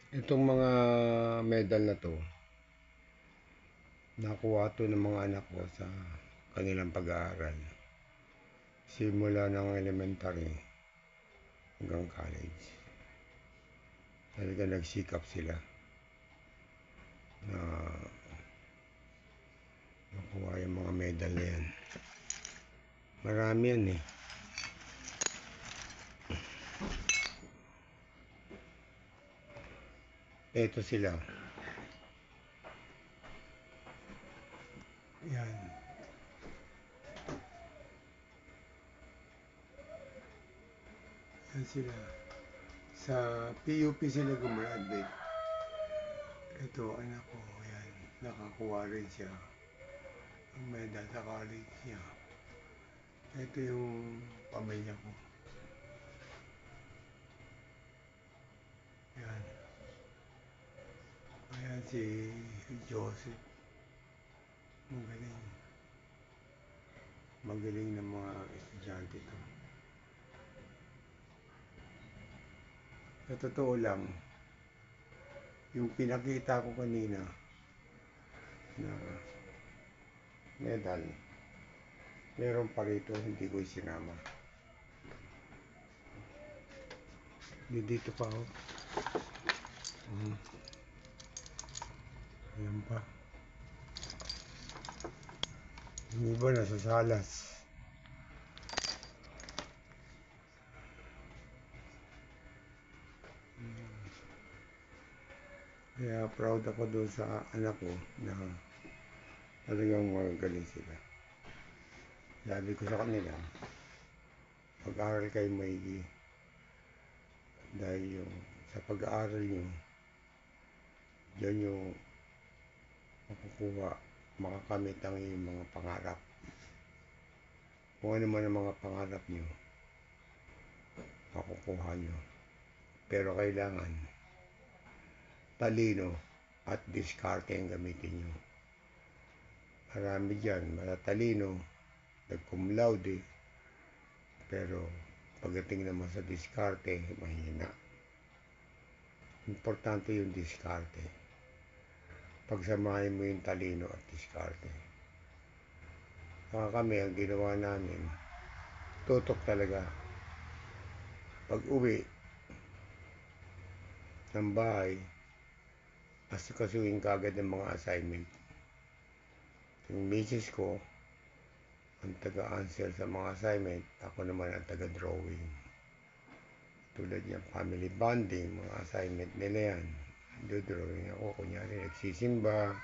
Itong mga medal na to, nakuha to ng mga anak ko sa kanilang pag-aaral. Simula ng elementary hanggang college. Talaga nagsikap sila na makuha yung mga medal na yan. Marami yan eh. Ito sila. Yan. Yan sila. Sa PUP sila gumraduate. Ito, anak ko. Yan. Nakakuha rin siya ang medal sa college niya. Ito yung pamilya ko. Yan. Ayan si Joseph. Magaling. Magaling ng mga estudyante to. Sa totoo lang, yung pinakita ko kanina na medal, meron pa rito, hindi ko isinama. Dito pa ako. Ayan pa. Yung iba nasa salas. Kaya proud ako doon sa anak ko na talagang magagaling sila. Sabi ko sa kanila, pag-aaral kayo maigi. Dahil yung sa pag-aaral nyo, dyan yung makukuha, makakamit ang iyong mga pangarap. Kung ano man ang mga pangarap nyo, makukuha nyo. Pero kailangan talino at diskarte ang gamitin nyo. Marami dyan, matatalino, nag-cum laude, pero pagdating naman sa diskarte, mahina. Importante yung diskarte. Pagsamahin mo yung talino at diskarte. Saka kami, ang ginawa namin, tutok talaga. Pag uwi ng bahay, asikasuhin kagad ng mga assignment. Yung misis ko, ang taga-answer sa mga assignment, ako naman ang taga-drawing. Tulad niya, family bonding, mga assignment nila yan. Do-drawing ako, kunyari nagsisimba.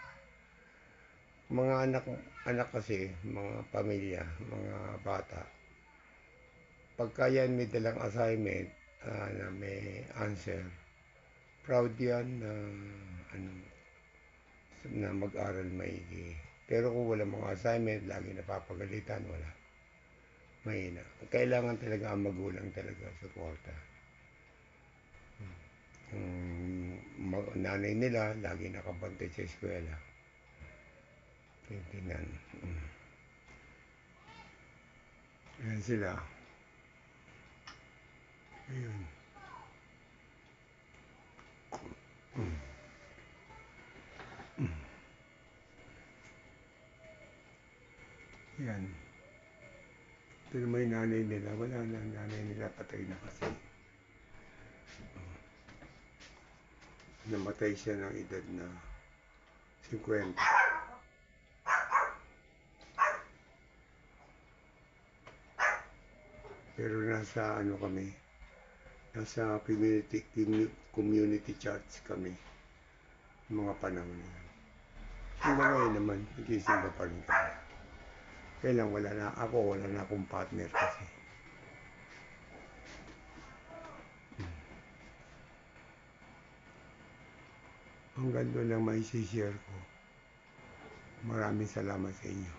Mga anak kasi, mga pamilya, mga bata. Pagka yan may dalang assignment na may answer, proud yan na mag-aral maigi. Pero kung wala mga assignment, lagi napapagalitan, wala. Mahina. Kailangan talaga ang magulang talaga suporta. Yung nanay nila, lagi nakabantay sa eskwela. Tingnan. Ayan sila. Ayun. Yan. Ito naman yung nanay nila. Wala na, nanay nila patay na kasi. Namatay siya ng edad na 50. Pero nasa ano kami, nasa community church kami mga panahon na yan. Hanggang ngayon naman, nagsisimba pa rin kami. Kaya lang wala na akong partner kasi. Hanggang doon lang may share ko. Maraming salamat sa inyo.